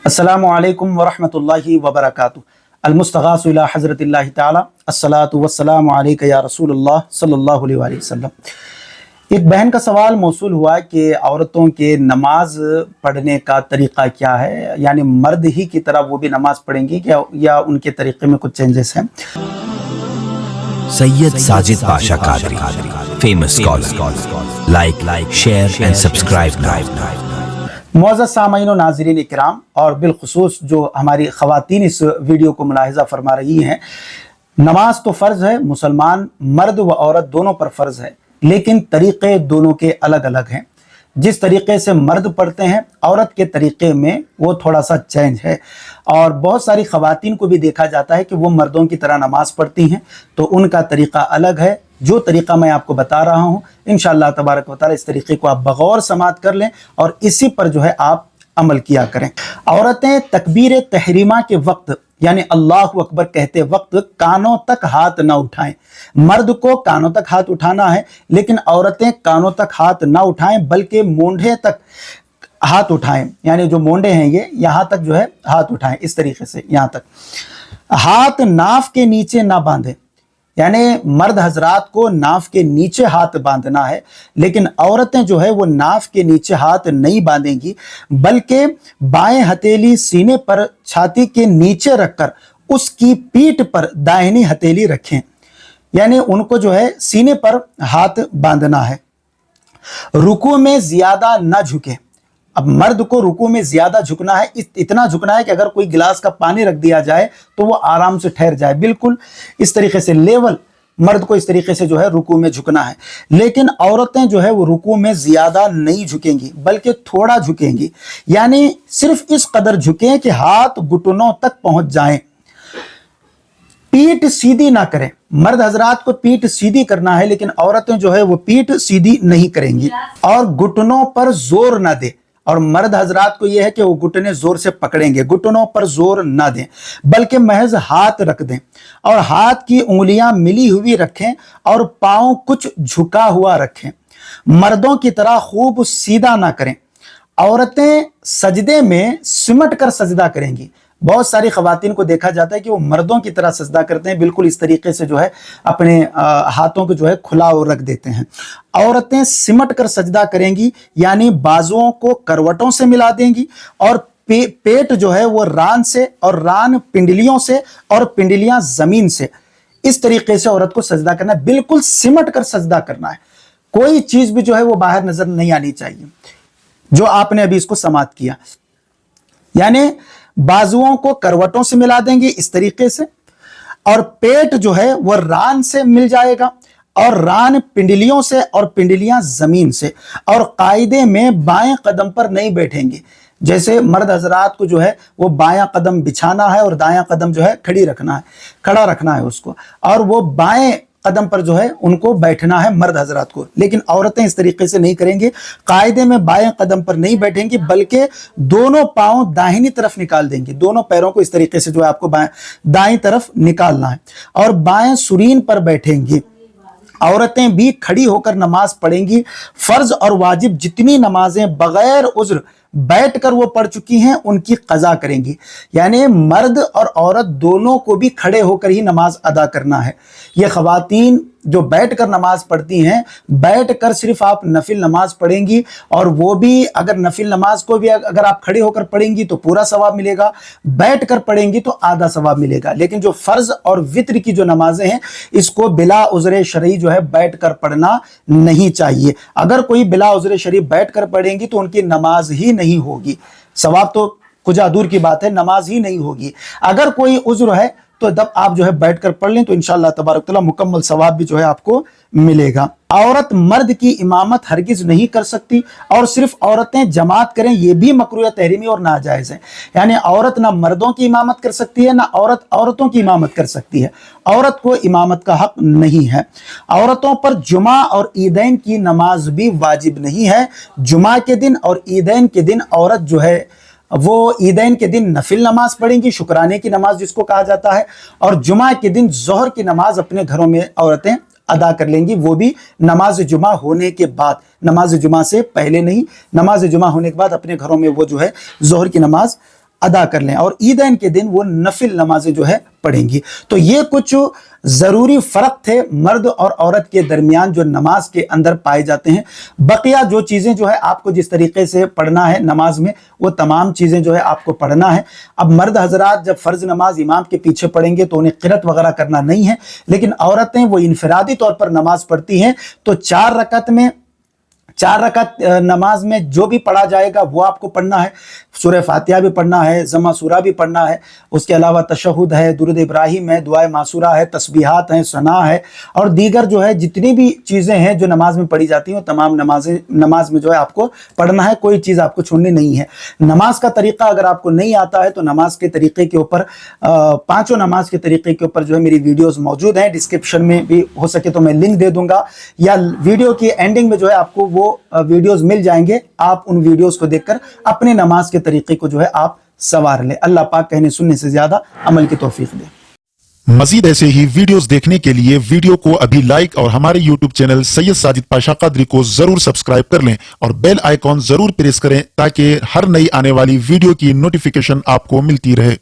अस्सलामु अलैकुम वरहमतुल्लाहि वबरकातुहू। अलमुस्तग़ासु इला हज़रतिल्लाहि ताला अस्सलातु वस्सलामु अलैका या रसूलल्लाह सल्लल्लाहु अलैहि वसल्लम। एक बहन का सवाल मौसूल हुआ कि औरतों के नमाज पढ़ने का तरीक़ा क्या है, यानी मर्द ही की तरह वो भी नमाज पढ़ेंगी क्या या उनके तरीक़े में कुछ चेंजेस हैं। Syed Sajid Pasha Qadri, famous scholar. Like, share and subscribe. मुअज़्ज़ज़ सामईन व नाज़रीन इकराम, और बिलखुसूस जो हमारी ख़वातीन इस वीडियो को मुलाहिज़ा फरमा रही हैं, नमाज तो फ़र्ज़ है, मुसलमान मर्द व औरत दोनों पर फ़र्ज़ है, लेकिन तरीक़े दोनों के अलग अलग हैं। जिस तरीक़े से मर्द पढ़ते हैं, औरत के तरीक़े में वो थोड़ा सा चेंज है। और बहुत सारी ख़वातीन को भी देखा जाता है कि वो मर्दों की तरह नमाज़ पढ़ती हैं, तो उनका तरीक़ा अलग है। जो तरीक़ा मैं आपको बता रहा हूँ, इंशाअल्लाह तबारक व तआला इस तरीक़े को आप बग़ौर समात कर लें और इसी पर जो है आप अमल किया करें। औरतें तकबीर तहरीमा के वक्त यानी अल्लाहु अकबर कहते वक्त कानों तक हाथ ना उठाएं। मर्द को कानों तक हाथ उठाना है, लेकिन औरतें कानों तक हाथ ना उठाएं, बल्कि मोंढे तक हाथ उठाएं। यानी जो मोंढे हैं ये यहाँ तक जो है हाथ उठाएं, इस तरीके से यहाँ तक। हाथ नाफ के नीचे ना बांधें, यानी मर्द हजरात को नाफ के नीचे हाथ बांधना है, लेकिन औरतें जो है वो नाफ के नीचे हाथ नहीं बांधेंगी, बल्कि बाएं हथेली सीने पर छाती के नीचे रखकर उसकी पीठ पर दाहिनी हथेली रखें। यानी उनको जो है सीने पर हाथ बांधना है। रुकू में ज्यादा ना झुके। अब मर्द को रुकू में ज्यादा झुकना है, इतना झुकना है कि अगर कोई गिलास का पानी रख दिया जाए तो वो आराम से ठहर जाए। बिल्कुल इस तरीके से लेवल मर्द को इस तरीके से जो है रुकू में झुकना है। लेकिन औरतें जो है वो रुकू में ज्यादा नहीं झुकेंगी, बल्कि थोड़ा झुकेंगी। यानी सिर्फ इस कदर झुकें कि हाथ घुटनों तक पहुंच जाएं। पीठ सीधी ना करें। मर्द हजरात को पीठ सीधी करना है, लेकिन औरतें जो है वो पीठ सीधी नहीं करेंगी। और घुटनों पर जोर ना दे। और मर्द हजरात को यह है कि वो घुटने जोर से पकड़ेंगे, घुटनों पर जोर ना दें, बल्कि महज हाथ रख दें और हाथ की उंगलियां मिली हुई रखें और पांव कुछ झुका हुआ रखें। मर्दों की तरह खूब सीधा ना करें। औरतें सजदे में सिमट कर सजदा करेंगी। बहुत सारी ख़वातीन को देखा जाता है कि वो मर्दों की तरह सजदा करते हैं, बिल्कुल इस तरीके से जो है अपने हाथों को जो है खुला रख देते हैं। औरतें सिमट कर सजदा करेंगी, यानी बाजुओं को करवटों से मिला देंगी और पेट जो है वो रान से और रान पिंडलियों से और पिंडलियां जमीन से, इस तरीके से औरत को सजदा करना है। बिल्कुल सिमट कर सजदा करना है। कोई चीज भी जो है वो बाहर नजर नहीं आनी चाहिए, जो आपने अभी इसको समात किया। यानी बाजुओं को करवटों से मिला देंगे इस तरीके से, और पेट जो है वह रान से मिल जाएगा और रान पिंडलियों से और पिंडलियां जमीन से। और कायदे में बाएं कदम पर नहीं बैठेंगे। जैसे मर्द हजरात को जो है वो बायां कदम बिछाना है और दायां कदम जो है खड़ा रखना है उसको, और वो बाएं कदम पर जो है उनको बैठना है मर्द हजरात को। लेकिन औरतें इस तरीके से नहीं करेंगे। कायदे में बाएं कदम पर नहीं बैठेंगी, बल्कि दोनों पांव दाहिनी तरफ निकाल देंगी। दोनों पैरों को इस तरीके से जो है आपको दाईं तरफ निकालना है और बाएं सुरीन पर बैठेंगी। औरतें भी खड़ी होकर नमाज पढ़ेंगी। फर्ज और वाजिब जितनी नमाजें बगैर उज्र बैठकर वो पढ़ चुकी हैं उनकी कज़ा करेंगी। यानी मर्द और औरत दोनों को भी खड़े होकर ही नमाज अदा करना है। ये ख़वातीन जो बैठकर नमाज पढ़ती हैं, बैठकर सिर्फ आप नफिल नमाज पढ़ेंगी, और वो भी अगर नफिल नमाज को भी अगर आप खड़े होकर पढ़ेंगी तो पूरा सवाब मिलेगा, बैठकर पढ़ेंगी तो आधा सवाब मिलेगा। लेकिन जो फ़र्ज और वित्र की जो नमाजें हैं, इसको बिला उज़्र शरई जो है बैठकर पढ़ना नहीं चाहिए। अगर कोई बिला उज़्र शरई बैठकर पढ़ेंगी तो उनकी नमाज ही नहीं होगी। सवाब तो कुछ दूर की बात है, नमाज ही नहीं होगी। अगर कोई उज़्र है तो जब आप जो है बैठकर पढ़ लें तो इंशाअल्लाह तबारक तआला मुकम्मल सवाब भी जो है आपको मिलेगा। औरत मर्द की इमामत हरगिज नहीं कर सकती, और सिर्फ औरतें जमात करें ये भी मकरूह तहरीमी और नाजायज़ है। यानी औरत ना मर्दों की इमामत कर सकती है, ना औरत औरतों की इमामत कर सकती है। औरत को इमामत का हक नहीं है। औरतों पर जुमा और ईदैन की नमाज भी वाजिब नहीं है। जुमा के दिन और ईदैन के दिन औरत जो है वो ईदैन के दिन नफिल नमाज पढ़ेंगी, शुक्राने की नमाज जिसको कहा जाता है, और जुमा के दिन जोहर की नमाज अपने घरों में औरतें अदा कर लेंगी, वो भी नमाज जुमा होने के बाद, नमाज जुमा से पहले नहीं, नमाज जुमा होने के बाद अपने घरों में वो जो है जोहर की नमाज ادا کر لیں اور عیدین کے دن وہ نفل نمازیں جو ہے پڑھیں گی۔ تو یہ کچھ ضروری فرق تھے مرد اور عورت کے درمیان جو نماز کے اندر پائے جاتے ہیں۔ بقیہ جو چیزیں جو ہے آپ کو جس طریقے سے پڑھنا ہے نماز میں وہ تمام چیزیں جو ہے آپ کو پڑھنا ہے۔ اب مرد حضرات جب فرض نماز امام کے پیچھے پڑھیں گے تو انہیں قرات وغیرہ کرنا نہیں ہے، لیکن عورتیں وہ انفرادی طور پر نماز پڑھتی ہیں تو 4 رکعت نماز میں جو بھی پڑھا جائے گا وہ آپ کو پڑھنا ہے۔ سورہ فاتحہ بھی پڑھنا ہے، ضمہ سورہ بھی پڑھنا ہے، اس کے علاوہ تشہد ہے، درود ابراہیم ہے، دعائے معصورہ ہے، تسبیحات ہیں، ثنا ہے اور دیگر جو ہے جتنی بھی چیزیں ہیں جو نماز میں پڑھی جاتی ہیں وہ تمام نماز میں جو ہے آپ کو پڑھنا ہے، کوئی چیز آپ کو چھوڑنی نہیں ہے۔ نماز کا طریقہ اگر آپ کو نہیں آتا ہے تو نماز کے طریقے کے اوپر 5 نماز کے طریقے کے اوپر جو ہے میری ویڈیوز موجود ہیں، ڈسکرپشن میں بھی ہو سکے تو میں لنک دے دوں گا یا ویڈیو کی اینڈنگ میں جو ہے آپ کو وہ ویڈیوز مل جائیں گے، آپ ان ویڈیوز کو دیکھ کر اپنے نماز کے طریقے کو جو ہے آپ سوار لیں۔ اللہ پاک کہنے سننے سے زیادہ عمل کی توفیق دے۔ مزید ایسے ہی ویڈیوز دیکھنے کے لیے ویڈیو کو ابھی لائک اور ہمارے یوٹیوب چینل سید ساجد پاشا قادری کو ضرور سبسکرائب کر لیں اور بیل آئیکن ضرور پریس کریں تاکہ ہر نئی آنے والی ویڈیو کی نوٹیفیکیشن آپ کو ملتی رہے۔